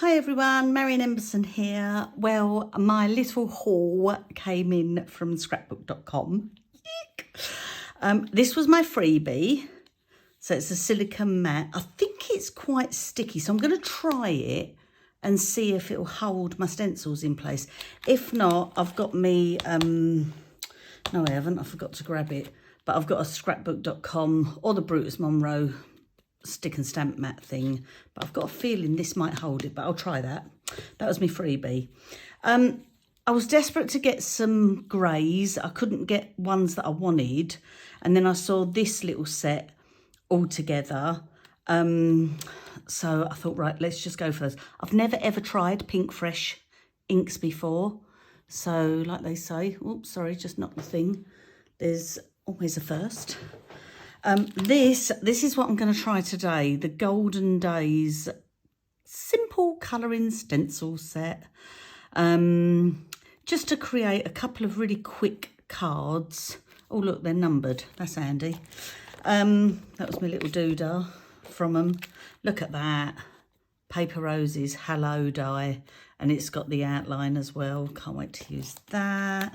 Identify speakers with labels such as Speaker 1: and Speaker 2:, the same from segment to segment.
Speaker 1: Hi everyone, Marion Emberson here. Well, my little haul came in from scrapbook.com. This was my freebie. So it's a silicone mat. I think it's quite sticky, so I'm going to try it and see if it'll hold my stencils in place. If not, I've got me, no I haven't, I forgot to grab it. But I've got a scrapbook.com or the Brutus Monroe stick and stamp mat thing, but I've got a feeling this might hold it, but I'll try that. That was my freebie. I was desperate to get some greys. I couldn't get ones that I wanted, and then I saw this little set all together, so I thought, right, let's just go for this. I've never ever tried Pink Fresh inks before, so like they say, oops, sorry, just knocked the thing, there's always a first. This is what I'm going to try today, the Golden Days simple colouring stencil set, just to create a couple of really quick cards. Oh look, they're numbered, that's handy. That was my little doodah from them. Look at that, Paper Roses Hello die, and it's got the outline as well, can't wait to use that.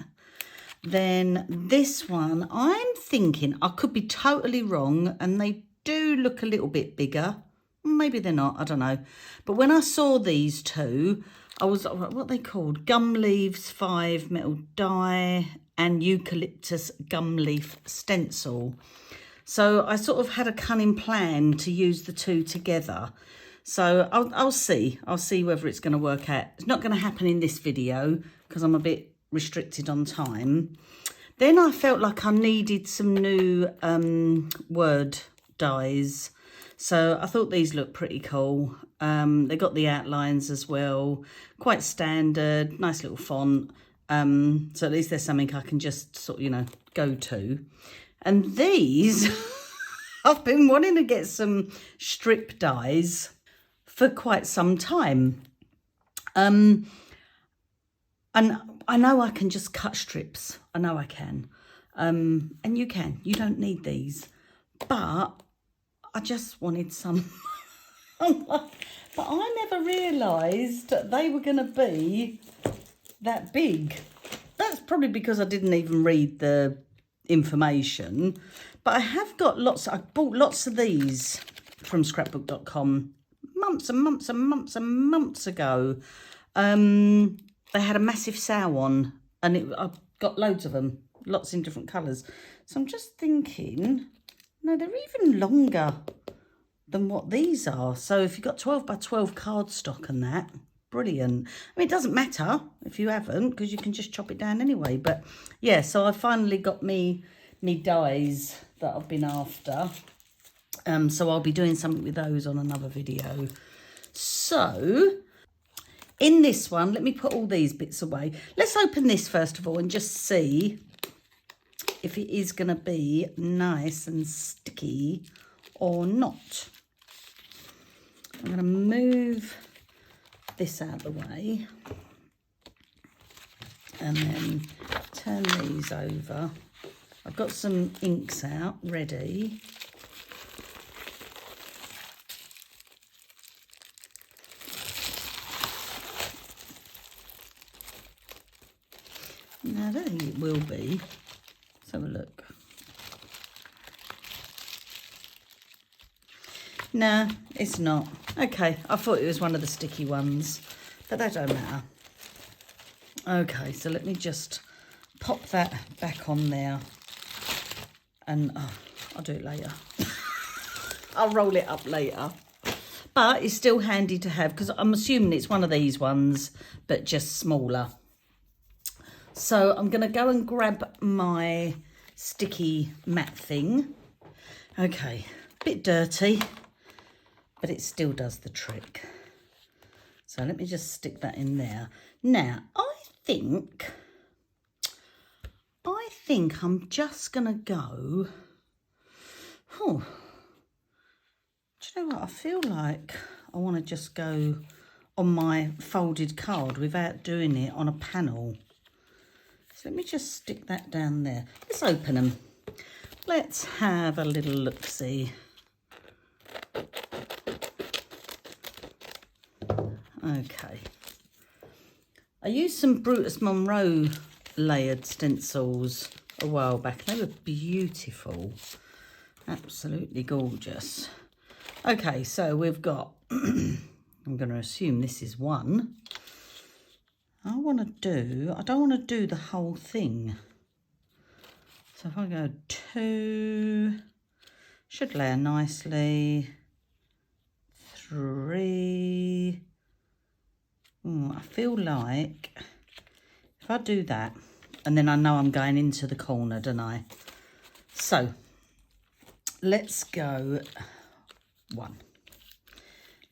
Speaker 1: Then this one, I'm thinking, I could be totally wrong, and they do look a little bit bigger. Maybe they're not, I don't know. But when I saw these two, I was, what are they called? Gum Leaves 5 metal die and Eucalyptus Gum Leaf stencil. So I sort of had a cunning plan to use the two together. So I'll see whether it's going to work out. It's not going to happen in this video because I'm a bit restricted on time. Then I felt like I needed some new word dies, so I thought these looked pretty cool. They got the outlines as well, quite standard, nice little font, so at least there's something I can just sort of, you know, go to. And these I've been wanting to get some strip dies for quite some time, and I know I can just cut strips. I know I can. And you can. You don't need these. But I just wanted some. But I never realised they were going to be that big. That's probably because I didn't even read the information. But I have got lots. I bought lots of these from scrapbook.com months and months and months and months ago. They had a massive sale on, and I've got loads of them, lots in different colours. So I'm just thinking, no, they're even longer than what these are. So if you've got 12 by 12 cardstock and that, brilliant. I mean, it doesn't matter if you haven't, because you can just chop it down anyway. But yeah, so I finally got me dies that I've been after. So I'll be doing something with those on another video. So in this one, let me put all these bits away. Let's open this first of all and just see if it is going to be nice and sticky or not. I'm going to move this out of the way and then turn these over. I've got some inks out ready. No, I don't think it will be. Let's have a look. No, it's not. Okay, I thought it was one of the sticky ones, but that don't matter. Okay, so let me just pop that back on there, and I'll do it later. I'll roll it up later. But it's still handy to have, because I'm assuming it's one of these ones, but just smaller. So I'm going to go and grab my sticky mat thing. Okay, a bit dirty, but it still does the trick. So let me just stick that in there. Now, I think I'm just going to go, do you know what? I feel like I want to just go on my folded card without doing it on a panel. So let me just stick that down there. Let's open them. Let's have a little look-see. Okay. I used some Brutus Monroe layered stencils a while back. They were beautiful. Absolutely gorgeous. Okay, so we've got, I'm going to assume this is one. I don't want to do the whole thing. So if I go 2, should layer nicely. 3. I feel like if I do that, and then I know I'm going into the corner, don't I? So let's go 1.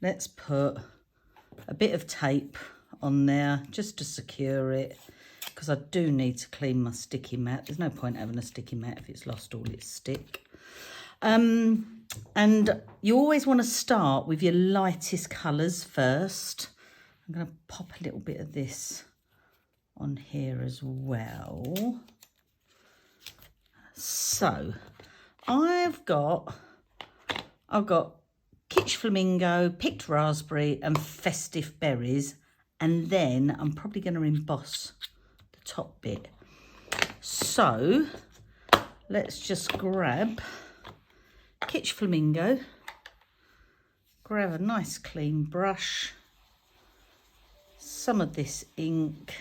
Speaker 1: Let's put a bit of tape on there just to secure it, because I do need to clean my sticky mat. There's no point having a sticky mat if it's lost all its stick. And you always want to start with your lightest colours first. I'm going to pop a little bit of this on here as well. So I've got Kitsch Flamingo, picked raspberry and festive berries, and then I'm probably going to emboss the top bit. So let's just grab Kitsch Flamingo, grab a nice clean brush, some of this ink,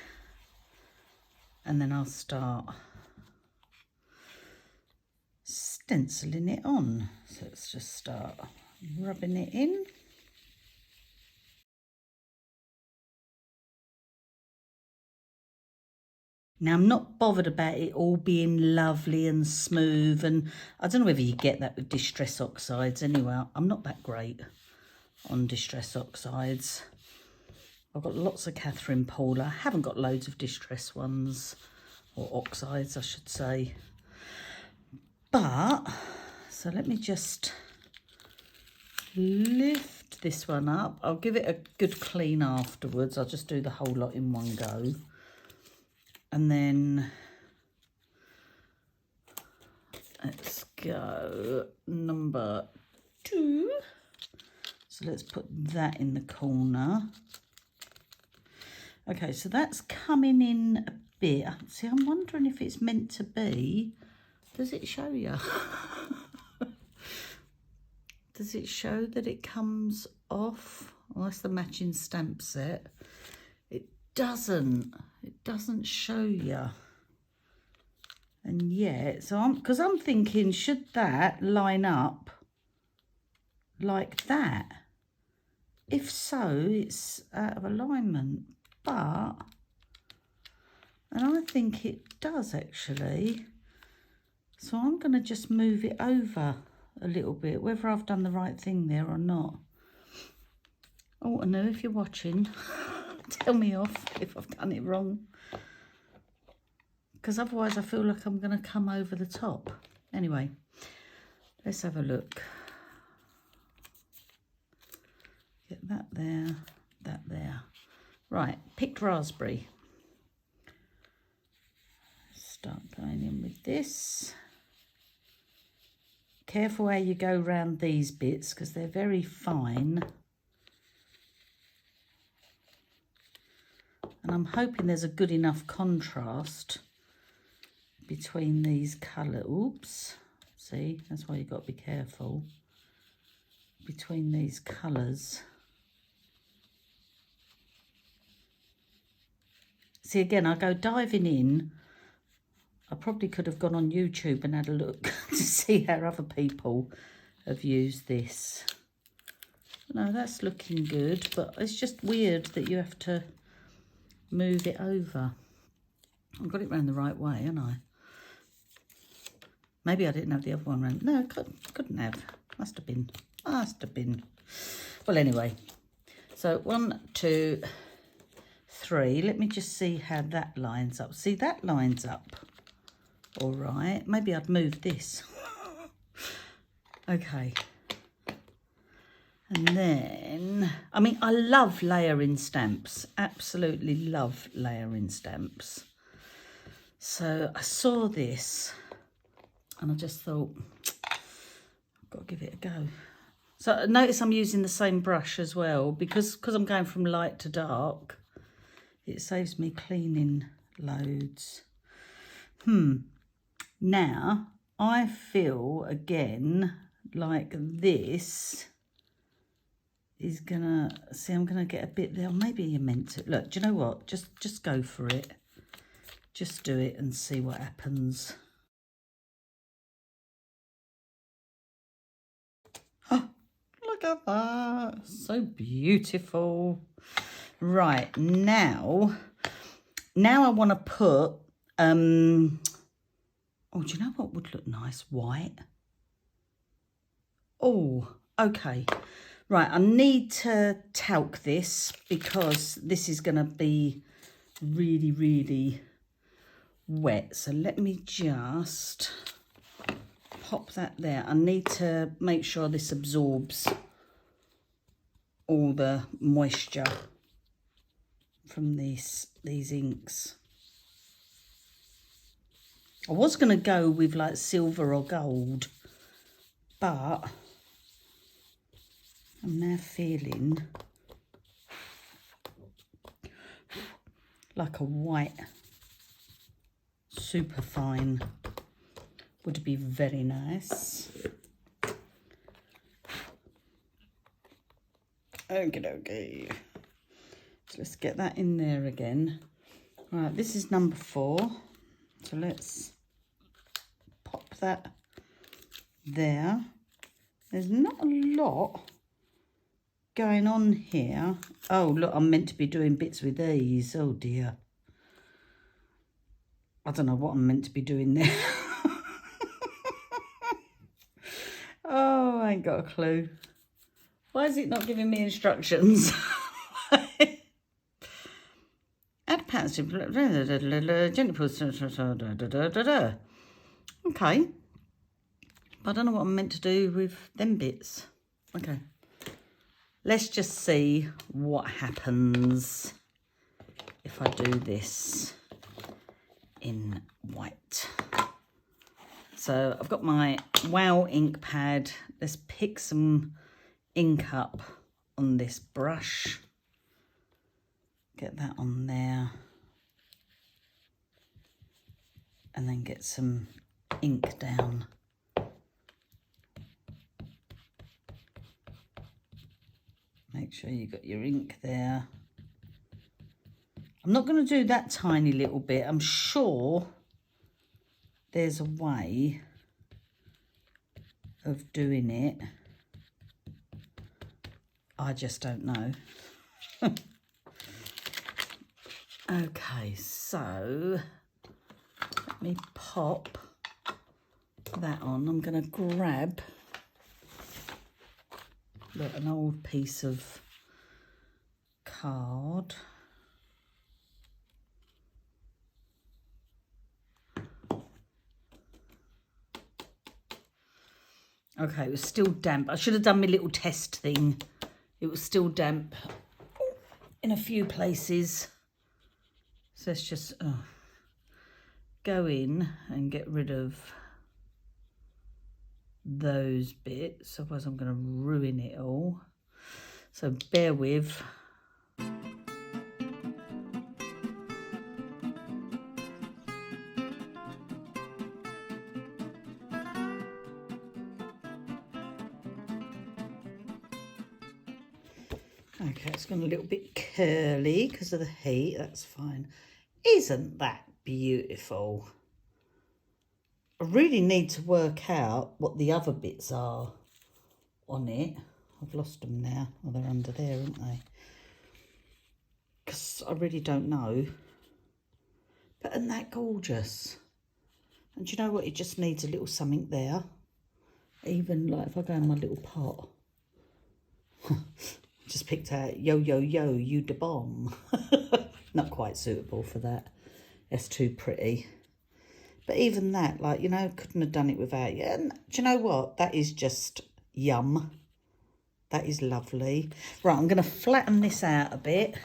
Speaker 1: and then I'll start stenciling it on. So let's just start rubbing it in. Now, I'm not bothered about it all being lovely and smooth, and I don't know whether you get that with Distress Oxides. Anyway, I'm not that great on Distress Oxides. I've got lots of Catherine Paula. I haven't got loads of Distress ones, or oxides, I should say. But, so let me just lift this one up. I'll give it a good clean afterwards. I'll just do the whole lot in one go. And then let's go number 2. So let's put that in the corner. Okay, so that's coming in a bit. See, I'm wondering if it's meant to be. Does it show you? Does it show that it comes off? Well, that's the matching stamp set. It doesn't show you. And yet, so because I'm thinking, should that line up like that? If so, it's out of alignment. But, and I think it does actually. So I'm going to just move it over a little bit, whether I've done the right thing there or not. I want to know if you're watching. Tell me off if I've done it wrong. Because otherwise I feel like I'm going to come over the top. Anyway, let's have a look. Get that there, that there. Right, picked raspberry. Start going in with this. Careful how you go around these bits because they're very fine. And I'm hoping there's a good enough contrast between these colours. Oops, see, that's why you've got to be careful. Between these colours. See, again, I go diving in. I probably could have gone on YouTube and had a look to see how other people have used this. No, that's looking good, but it's just weird that you have to move it over. I've got it round the right way, haven't I? Maybe I didn't have the other one round. No, couldn't have. Must have been. Well, anyway. So 1, 2, 3. Let me just see how that lines up. See, that lines up. All right. Maybe I'd move this. Okay. And then, I mean, I love layering stamps. Absolutely love layering stamps. So I saw this and I just thought, I've got to give it a go. So notice I'm using the same brush as well because I'm going from light to dark. It saves me cleaning loads. Now, I feel again like this is gonna, see, I'm gonna get a bit there. Maybe you're meant to. Look, do you know what? Just go for it. Just do it and see what happens. Oh, look at that. So beautiful. Right, now I want to put, oh, do you know what would look nice? White. Oh, okay. Right, I need to talc this because this is going to be really, really wet. So let me just pop that there. I need to make sure this absorbs all the moisture from these inks. I was going to go with like silver or gold, but I'm now feeling like a white, super fine would be very nice. Okay. So let's get that in there again. Right, this is number 4. So let's pop that there. There's not a lot going on here. Oh, look, I'm meant to be doing bits with these. Oh, dear. I don't know what I'm meant to be doing there. Oh, I ain't got a clue. Why is it not giving me instructions? Add patterns to gently pull. Okay. But I don't know what I'm meant to do with them bits. Okay. Let's just see what happens if I do this in white. So I've got my Wow ink pad. Let's pick some ink up on this brush. Get that on there. And then get some ink down. Make sure you got your ink there. I'm not going to do that tiny little bit. I'm sure there's a way of doing it. I just don't know. Okay, so let me pop that on. I'm going to grab an old piece of card. Okay, it was still damp. I should have done my little test thing. It was still damp in a few places. So let's just go in and get rid of those bits. Otherwise I'm going to ruin it all. So bear with. Okay, it's gone a little bit curly because of the heat. That's fine. Isn't that beautiful? I really need to work out what the other bits are on it. I've lost them now. Oh, they're under there, aren't they? Because I really don't know. But isn't that gorgeous? And do you know what? It just needs a little something there. Even like if I go in my little pot. Just picked out yo, yo, yo, you da bomb. Not quite suitable for that. It's too pretty. But even that, like, you know, couldn't have done it without you. And do you know what? That is just yum. That is lovely. Right, I'm going to flatten this out a bit.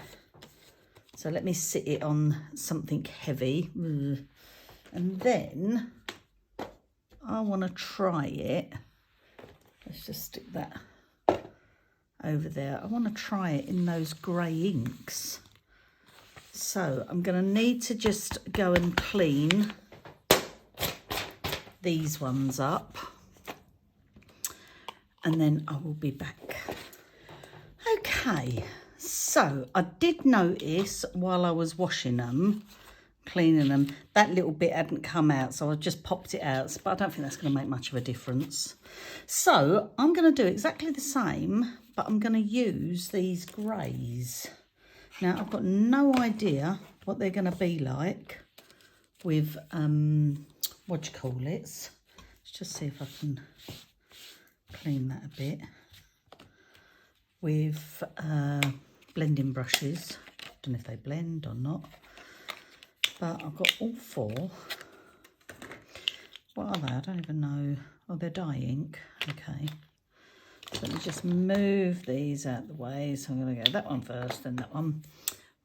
Speaker 1: So let me sit it on something heavy. And then I want to try it. Let's just stick that over there. I want to try it in those grey inks. So I'm going to need to just go and clean these ones up. And then I will be back. Okay, so I did notice while I was washing them, cleaning them, that little bit hadn't come out, so I just popped it out, but I don't think that's going to make much of a difference. So I'm going to do exactly the same, but I'm going to use these greys. Now I've got no idea what they're going to be like with, what do you call it? Let's just see if I can clean that a bit with blending brushes. Don't know if they blend or not, but I've got all four. What are they? I don't even know. Oh, they're dye ink. Okay, so let me just move these out the way. So I'm going to go that one first, then that one.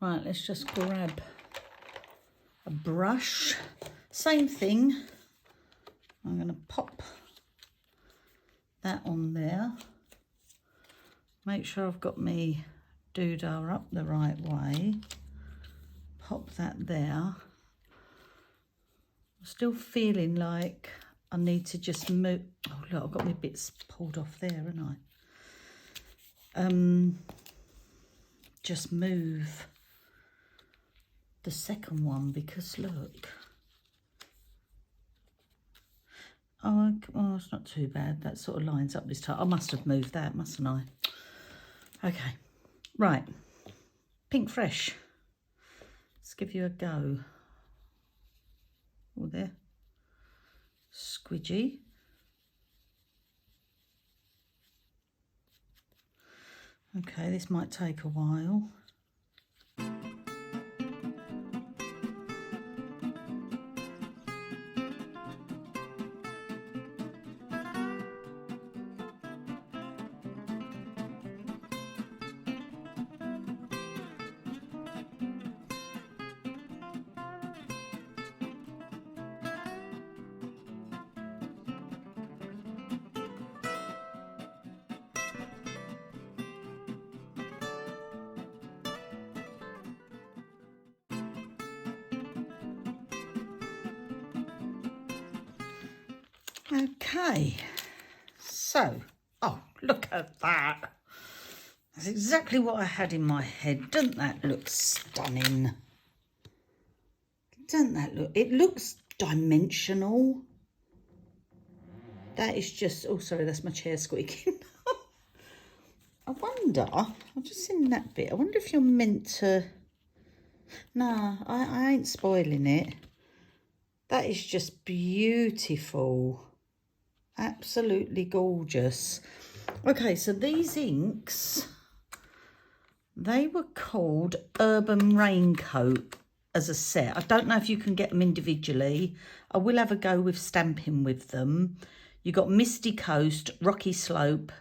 Speaker 1: Right, let's just grab a brush. Same thing. I'm going to pop that on there. Make sure I've got me doodah up the right way. Pop that there. I'm still feeling like I need to just move. Oh look, I've got my bits pulled off there, haven't I? Just move the second one because look. Oh, it's not too bad. That sort of lines up this time. I must have moved that, mustn't I? Okay, right. Pink Fresh. Let's give you a go. Oh, there. Squidgy. Okay, this might take a while. Okay, so, oh, look at that. That's exactly what I had in my head. Doesn't that look stunning? Doesn't that look, it looks dimensional. That is just, oh, sorry, that's my chair squeaking. I wonder, I've just seen that bit. I wonder if you're meant to, nah, I ain't spoiling it. That is just beautiful. Absolutely gorgeous. Okay, so these inks, they were called Urban Raincoat as a set. I don't know if you can get them individually. I will have a go with stamping with them. You got Misty Coast, Rocky Slope,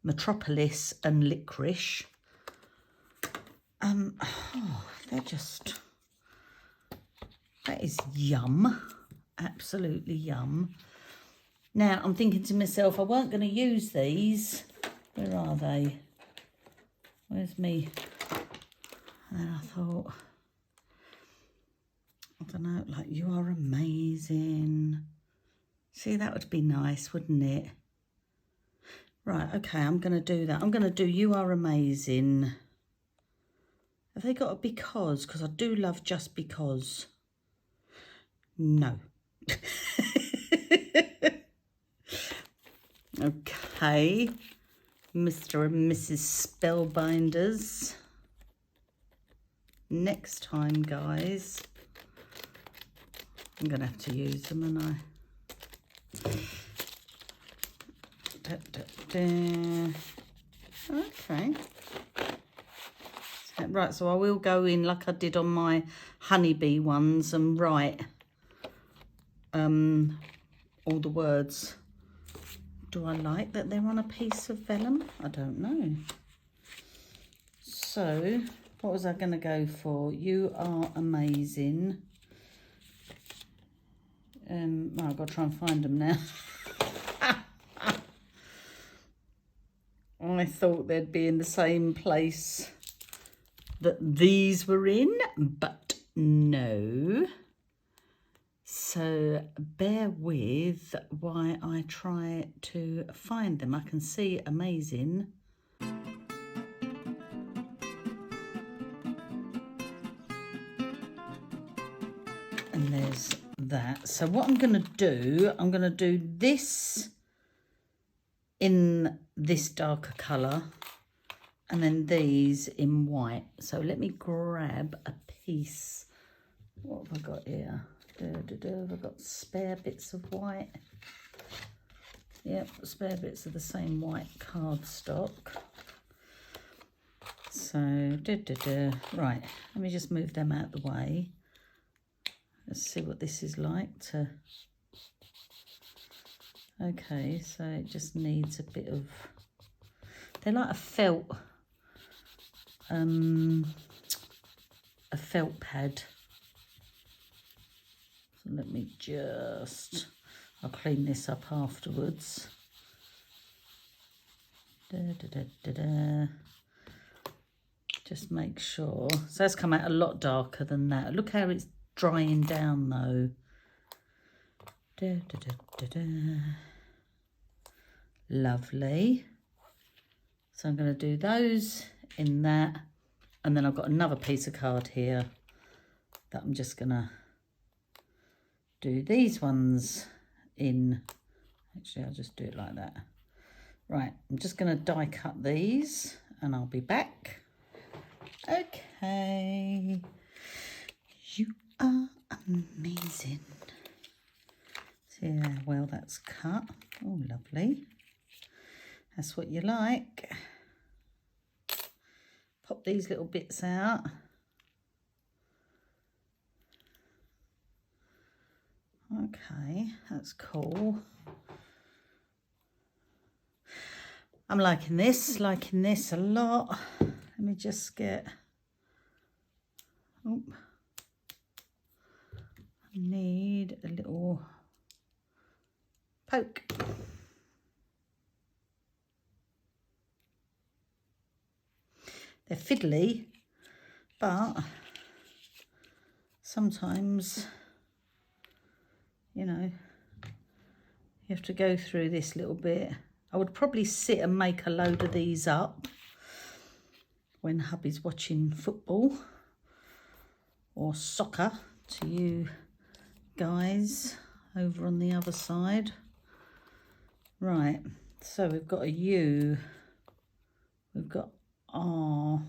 Speaker 1: Metropolis and Licorice. Oh, they're just, that is yum. Absolutely yum. Now, I'm thinking to myself, I weren't going to use these. Where are they? Where's me? And then I thought, I don't know, like, you are amazing. See, that would be nice, wouldn't it? Right, okay, I'm going to do that. I'm going to do You Are Amazing. Have they got a because? Because I do love Just Because. No. Okay, Mr. and Mrs. Spellbinders. Next time, guys, I'm going to have to use them, aren't I? Okay. Right, so I will go in like I did on my honeybee ones and write all the words. Do I like that they're on a piece of vellum? I don't know. So, what was I going to go for? You Are Amazing. I've got to try and find them now. I thought they'd be in the same place that these were in, but no. So bear with while I try to find them. I can see amazing. And there's that. So what I'm going to do this in this darker colour and then these in white. So let me grab a piece. What have I got here? Have I got spare bits of white? Yep, spare bits of the same white cardstock. So, right, let me just move them out the way. Let's see what this is like to... Okay, so it just needs a bit of... They're like a felt pad. So let me just... I'll clean this up afterwards. Just make sure. So that's come out a lot darker than that. Look how it's drying down though. Lovely. So I'm going to do those in that. And then I've got another piece of card here that I'm just going to do these ones in. Actually, I'll just do it like that. Right, I'm just going to die cut these and I'll be back. Okay. You are amazing. See how well that's cut. Oh, lovely. That's what you like. Pop these little bits out. Okay, that's cool. I'm liking this a lot. Let me just get... Oh, I need a little poke. They're fiddly, but sometimes, you know, you have to go through this little bit. I would probably sit and make a load of these up when hubby's watching football or soccer to you guys over on the other side. Right, so we've got a U, we've got R,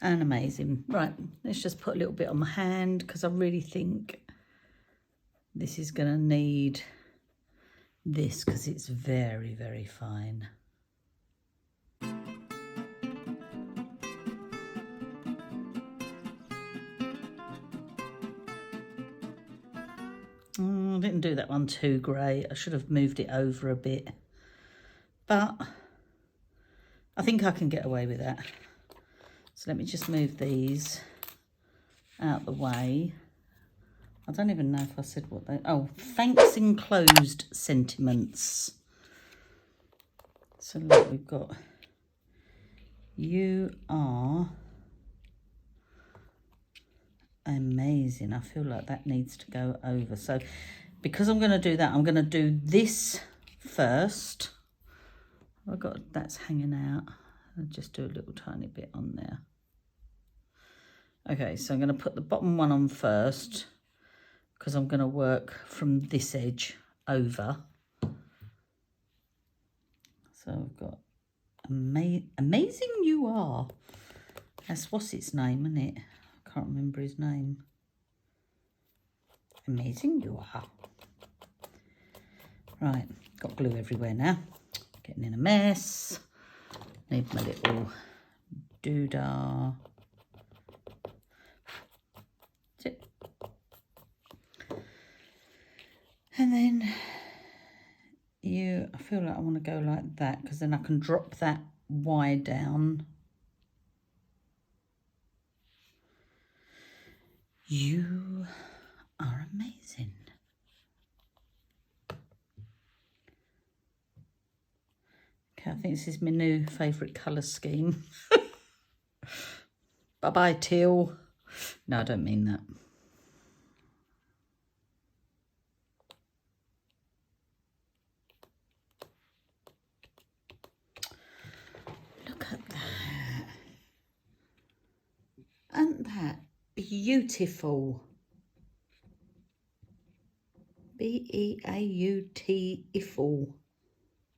Speaker 1: and amazing. Right, let's just put a little bit on my hand because I really think this is going to need this because it's very, very fine. I didn't do that one too great. I should have moved it over a bit, but I think I can get away with that. So let me just move these out the way. I don't even know if I said what they... Oh, thanks enclosed sentiments. So look, we've got you are amazing. I feel like that needs to go over. So because I'm going to do that, I'm going to do this first. I've got that's hanging out. I'll just do a little tiny bit on there. Okay, so I'm going to put the bottom one on first because I'm going to work from this edge over. So I've got amazing you are. That's what's its name, isn't it? I can't remember his name. Amazing you are. Right, got glue everywhere now. Getting in a mess. Need my little doodah. That's it. And then I feel like I want to go like that because then I can drop that Y down. You are amazing. Okay, I think think this is my new favourite colour scheme. Bye-bye, teal. No, I don't mean that. Look at that. Isn't that beautiful? B-E-A-U-T-iful.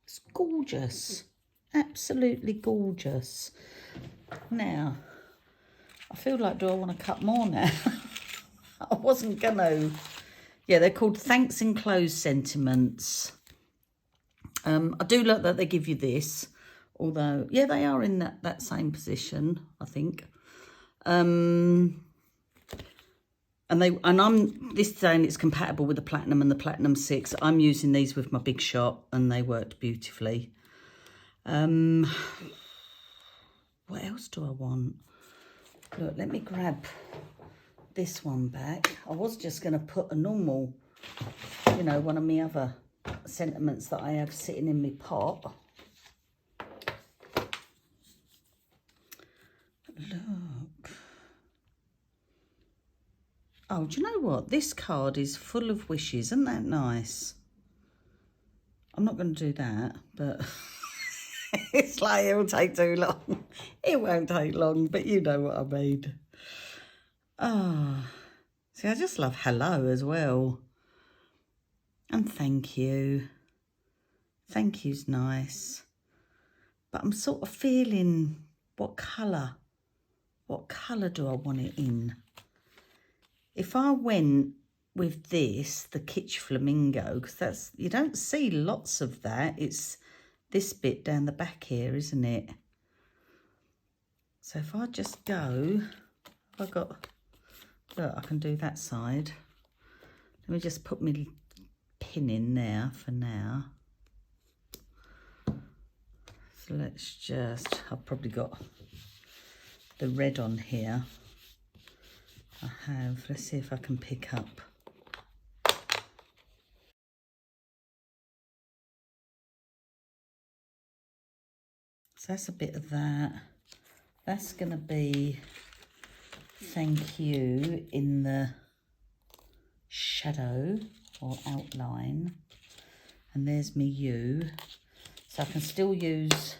Speaker 1: It's gorgeous. Absolutely gorgeous. Now, I feel like, do I want to cut more now? I wasn't going to. Yeah, they're called Thanks Enclosed Sentiments. I do like that they give you this. Although, yeah, they are in that same position, I think. And I'm this saying it's compatible with the Platinum and the Platinum 6. I'm using these with my Big Shot and they worked beautifully. What else do I want? Look, let me grab this one back. I was just going to put a normal, you know, one of my other sentiments that I have sitting in my pot. Look. Oh, do you know what? This card is full of wishes. Isn't that nice? I'm not going to do that, but it's like it'll take too long. It won't take long, but you know what I mean. Oh, see, I just love hello as well. And thank you. Thank you's nice. But I'm sort of feeling what colour do I want it in? If I went with this, the Kitsch Flamingo, because that's, you don't see lots of that. It's this bit down the back here, isn't it? So if I just go, I got, look, I can do that side. Let me just put my pin in there for now. So let's just, I've probably got the red on here. I have, let's see if I can pick up. So that's a bit of that. That's going to be thank you in the shadow or outline. And there's me you. So I can still use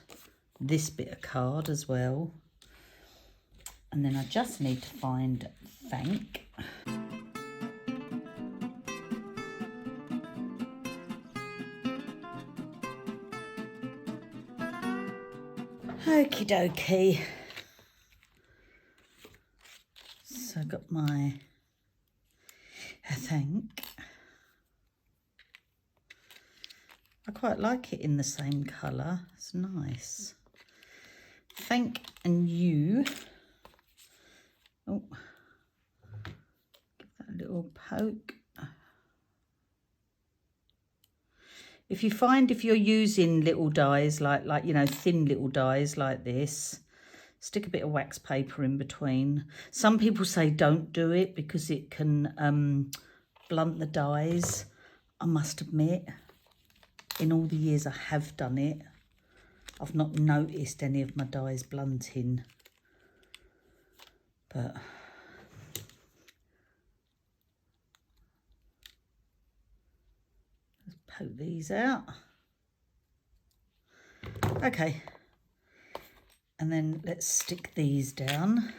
Speaker 1: this bit of card as well. And then I just need to find thank. Okie dokie. So I got my thank. I quite like it in the same colour. It's nice. Thank and you. Oh, give that a little poke. If you find if you're using little dies like you know, thin little dies like this, stick a bit of wax paper in between. Some people say don't do it because it can blunt the dies. I must admit, in all the years I have done it, I've not noticed any of my dies blunting. But let's poke these out. Okay. And then let's stick these down.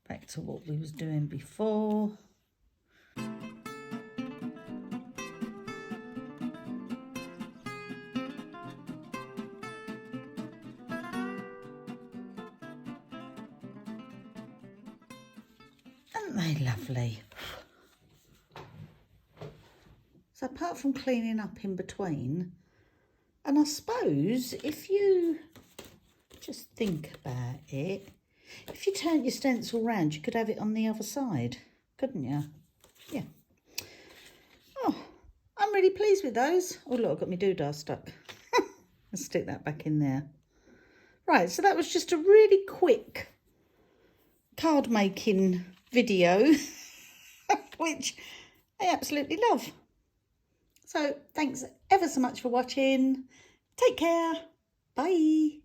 Speaker 1: Back to what we was doing before. Aren't they lovely? So apart from cleaning up in between, and I suppose if you just think about it, if you turn your stencil round, you could have it on the other side, couldn't you? Yeah. Oh, I'm really pleased with those. Oh look, I've got my doodah stuck. Let's stick that back in there. Right, so that was just a really quick card making video, which I absolutely love. So thanks ever so much for watching. Take care. Bye. Bye.